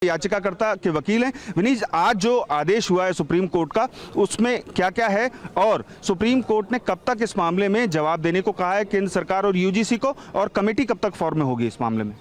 याचिकाकर्ता के वकील हैं। विनीत, आज जो आदेश हुआ है सुप्रीम कोर्ट का, उसमें क्या क्या है और सुप्रीम कोर्ट ने कब तक इस मामले में जवाब देने को कहा है केंद्र सरकार और यूजीसी को, और कमेटी कब तक फॉर्म में होगी इस मामले में?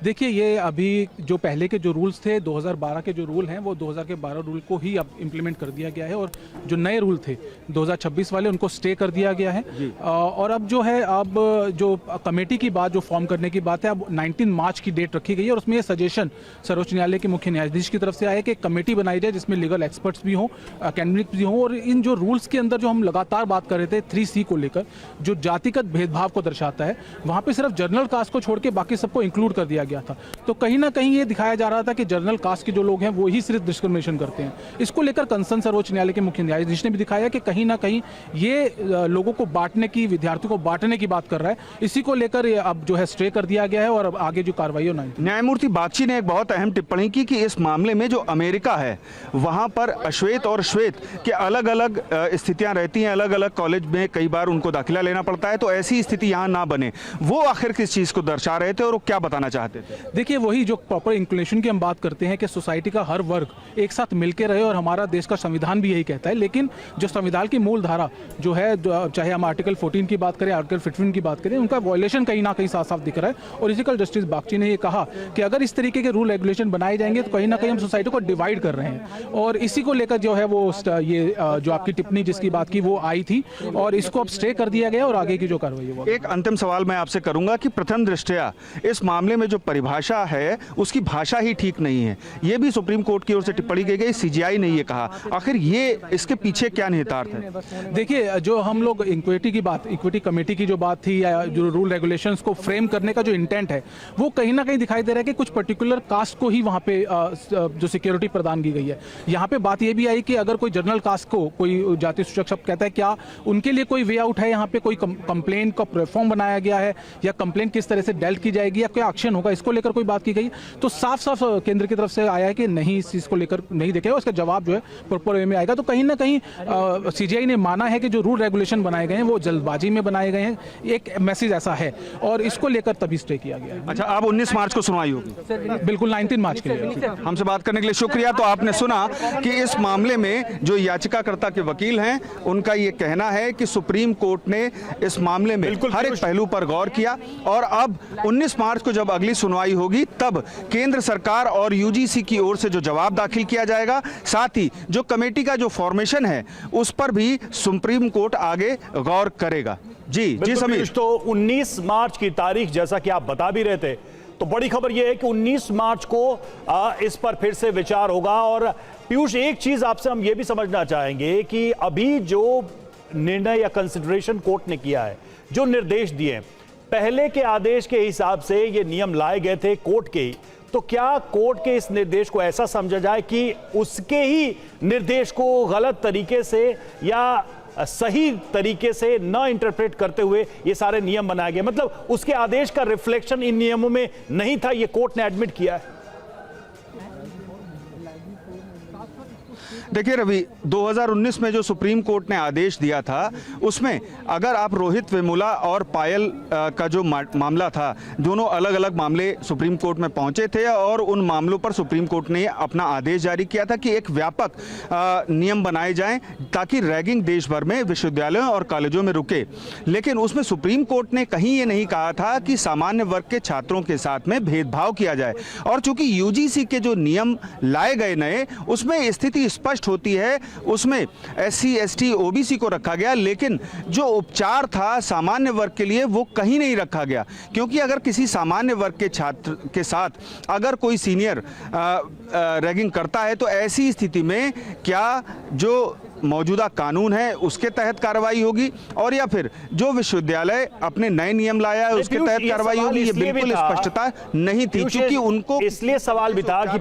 देखिए, ये अभी जो पहले के जो रूल्स थे 2012 के जो रूल हैं वो 2012 रूल को ही अब इम्प्लीमेंट कर दिया गया है, और जो नए रूल थे 2026 वाले उनको स्टे कर दिया गया है। और अब जो है, अब जो कमेटी की बात, जो फॉर्म करने की बात है, अब 19 मार्च की डेट रखी गई है। और उसमें ये सजेशन सर्वोच्च न्यायालय के मुख्य न्यायाधीश की तरफ से आया है कि कमेटी बनाई जाए जिसमें लीगल एक्सपर्ट्स भी हों, अकेडमिक भी हों, और इन जो रूल्स के अंदर जो हम लगातार बात कर रहे थे 3C को लेकर, जो जातिगत भेदभाव को दर्शाता है, वहाँ पर सिर्फ जनरल कास्ट को छोड़ के बाकी सबको इंक्लूड कर दिया गया था। तो कहीं ना कहीं ये दिखाया जा रहा था कि जनरल कास्ट के जो लोग हैं वो ही सिर्फ डिस्क्रिमिनेशन करते हैं। इसको लेकर कंसर्न सर्वोच्च न्यायालय के मुख्य न्यायाधीश ने भी दिखाया कि कहीं ना कहीं ये लोगों को बांटने की, विद्यार्थियों को बांटने की बात कर रहा है। इसी को लेकर अब जो है स्टे कर दिया गया है और अब आगे जो कार्रवाई होना है। न्यायमूर्ति बागची ने एक बहुत अहम टिप्पणी की कि इस मामले में जो अमेरिका है वहां पर अश्वेत और श्वेत के अलग अलग स्थितियां रहती हैं, अलग अलग कॉलेज में कई बार उनको दाखिला लेना पड़ता है, तो ऐसी स्थिति यहाँ ना बने। वो आखिर किस चीज को दर्शा रहे थे और वो क्या बताना चाहते थे? देखिए, वही जो प्रॉपर इंक्लूजन की हम बात करते हैं कि सोसाइटी का हर वर्ग एक साथ मिलकर रहे, और हमारा देश का संविधान भी यही कहता है। लेकिन जो संविधान की मूल धारा जो है, चाहे हम आर्टिकल 14 की बात करें, आर्टिकल 15 की बात करें, उनका वायलेशन कहीं ना कहीं साफ साफ दिख रहा है। और इसी जस्टिस बागची ने ये कहा कि अगर इस तरीके के रूल रेगुलेशन बनाए जाएंगे तो कहीं ना कहीं हम सोसाइटी को डिवाइड कर रहे हैं। और इसी को लेकर जो है वो ये जो आपकी टिप्पणी जिसकी बात की वो आई थी, और इसको अब स्टे कर दिया गया और आगे की जो कार्रवाई है। एक अंतिम सवाल मैं आपसे करूंगा कि प्रथम दृष्टया इस मामले में जो परिभाषा है उसकी भाषा ही ठीक नहीं है, ये भी सुप्रीम कोर्ट की ओर से टिप्पणी की गई, सीजीआई ने ये कहा। आखिर ये इसके पीछे क्या निहितार्थ है? देखिए, जो हम लोग इक्विटी कमेटी की जो बात थी, या जो रूल रेगुलेशंस को फ्रेम करने का जो इंटेंट है, वो कहीं ना कहीं दिखाई दे रहा है कि कुछ पर्टिकुलर कास्ट को ही वहाँ पे जो सिक्योरिटी प्रदान की गई है। यहाँ पे बात ये भी आई कि अगर कोई जनरल कास्ट को कोई जातीय सूचक शब्द कहता है, क्या उनके लिए कोई वे आउट है? यहाँ पे कोई कंप्लेन का प्लेटफॉर्म बनाया गया है, या कंप्लेन किस तरह से डेल्ट की जाएगी, या क्या एक्शन होगा, इसको लेकर कोई बात की गई? तो साफ साफ केंद्र की तरफ से आया है कि नहीं, इस चीज को लेकर नहीं देखेगा, उसका जवाब जो है प्रॉपर वे में आएगा। तो कहीं ना कहीं सीजीआई ने माना है कि जो रूल रेगुलेशन बनाए गए हैं वो जल्दबाजी में बनाए गए हैं, एक मैसेज ऐसा है, और इसको लेकर तभी स्टे किया गया है। अच्छा, अब 19 मार्च को सुनवाई होगी? बिल्कुल, 19 मार्च के लिए। हमसे बात करने के लिए शुक्रिया। तो आपने सुना कि इस मामले में जो याचिकाकर्ता के वकील हैं उनका ये कहना है कि सुप्रीम कोर्ट ने इस मामले में हर एक पहलू पर गौर किया, और अब 19 मार्च को जब अगली सुनवाई होगी तब केंद्र सरकार और यूजीसी की ओर से जो जवाब दाखिल किया जाएगा, साथ ही जो कमेटी का जो फॉर्मेशन है उस पर भी सुप्रीम कोर्ट आगे गौर करेगा। जी समीर। तो 19 मार्च की तारीख जैसा कि आप बता भी रहे थे, तो बड़ी खबर यह है कि 19 मार्च को इस पर फिर से विचार होगा। और पीयूष, एक चीज आपसे हम यह भी समझना चाहेंगे कि अभी जो निर्णय या कंसिडरेशन कोर्ट ने किया है, जो निर्देश दिए, पहले के आदेश के हिसाब से ये नियम लाए गए थे कोर्ट के ही, तो क्या कोर्ट के इस निर्देश को ऐसा समझा जाए कि उसके ही निर्देश को गलत तरीके से या सही तरीके से न इंटरप्रेट करते हुए ये सारे नियम बनाए गए? मतलब उसके आदेश का रिफ्लेक्शन इन नियमों में नहीं था, ये कोर्ट ने एडमिट किया है। देखिए रवि, 2019 में जो सुप्रीम कोर्ट ने आदेश दिया था उसमें अगर आप रोहित वेमुला और पायल का जो मामला था, दोनों अलग अलग मामले सुप्रीम कोर्ट में पहुंचे थे, और उन मामलों पर सुप्रीम कोर्ट ने अपना आदेश जारी किया था कि एक व्यापक नियम बनाए जाएं ताकि रैगिंग देश भर में विश्वविद्यालयों और कॉलेजों में रुके। लेकिन उसमें सुप्रीम कोर्ट ने कहीं ये नहीं कहा था कि सामान्य वर्ग के छात्रों के साथ में भेदभाव किया जाए। और चूंकि यूजीसी के जो नियम लाए गए नए, उसमें स्थिति स्पष्ट होती है, उसमें SC ST OBC को रखा गया, लेकिन जो उपचार था सामान्य वर्ग के लिए वो कहीं नहीं रखा गया। क्योंकि अगर किसी सामान्य वर्ग के छात्र के साथ अगर कोई सीनियर रैगिंग करता है तो ऐसी स्थिति में क्या जो मौजूदा कानून है उसके तहत कार्रवाई होगी, और या फिर जो विश्वविद्यालय अपने नए नियम लाया है उसके तहत कार्रवाई होगी? ये बिल्कुल स्पष्टता नहीं थी, क्योंकि उनको इसलिए सवाल भी था कि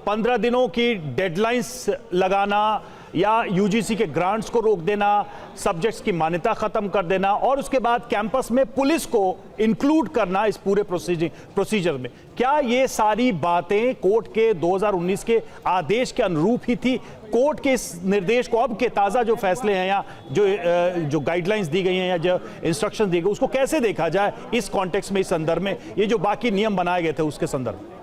15 दिनों की डेडलाइंस लगाना, या यूजीसी के ग्रांट्स को रोक देना, सब्जेक्ट्स की मान्यता खत्म कर देना, और उसके बाद कैंपस में पुलिस को इंक्लूड करना इस पूरे प्रोसीजर में, क्या ये सारी बातें कोर्ट के 2019 के आदेश के अनुरूप ही थी? कोर्ट के इस निर्देश को, अब के ताज़ा जो फैसले हैं या जो गाइडलाइंस दी गई हैं या जो इंस्ट्रक्शन दी गई, उसको कैसे देखा जाए इस कॉन्टेक्स्ट में, इस संदर्भ में, ये जो बाकी नियम बनाए गए थे उसके संदर्भ में?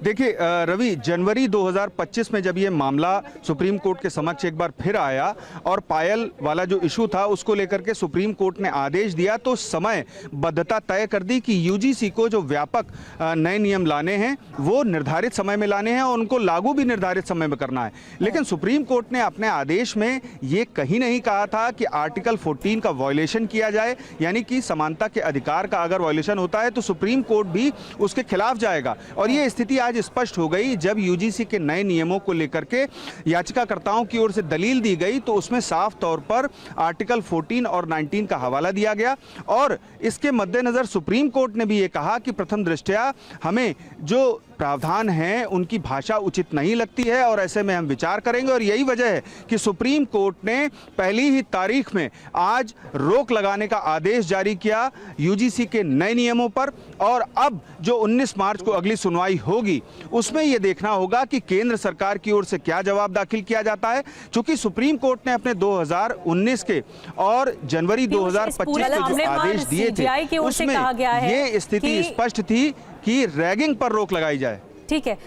देखिए रवि, जनवरी 2025 में जब ये मामला सुप्रीम कोर्ट के समक्ष एक बार फिर आया और पायल वाला जो इशू था उसको लेकर के सुप्रीम कोर्ट ने आदेश दिया, तो समय बद्धता तय कर दी कि यूजीसी को जो व्यापक नए नियम लाने हैं वो निर्धारित समय में लाने हैं और उनको लागू भी निर्धारित समय में करना है। लेकिन सुप्रीम कोर्ट ने अपने आदेश में ये कहीं नहीं कहा था कि आर्टिकल 14 का वायलेशन किया जाए, यानी कि समानता के अधिकार का अगर वायलेशन होता है तो सुप्रीम कोर्ट भी उसके खिलाफ जाएगा। और ये स्थिति आज स्पष्ट हो गई जब यूजीसी के नए नियमों को लेकर के याचिकाकर्ताओं की ओर से दलील दी गई, तो उसमें साफ तौर पर आर्टिकल 14 और 19 का हवाला दिया गया। और इसके मद्देनजर सुप्रीम कोर्ट ने भी ये कहा कि प्रथम दृष्टया हमें जो प्रावधान हैं उनकी भाषा उचित नहीं लगती है और ऐसे में हम विचार करेंगे। और यही वजह है कि सुप्रीम कोर्ट ने पहली ही तारीख में आज रोक लगाने का आदेश जारी किया यूजीसी के नए नियमों पर। और अब जो 19 मार्च को अगली सुनवाई होगी उसमें यह देखना होगा कि केंद्र सरकार की ओर से क्या जवाब दाखिल किया जाता है, क्योंकि सुप्रीम कोर्ट ने अपने 2019 के और जनवरी 2025 के जो आदेश दिए थे उसमें ये स्थिति स्पष्ट थी कि रैगिंग पर रोक लगाई जाए। ठीक है।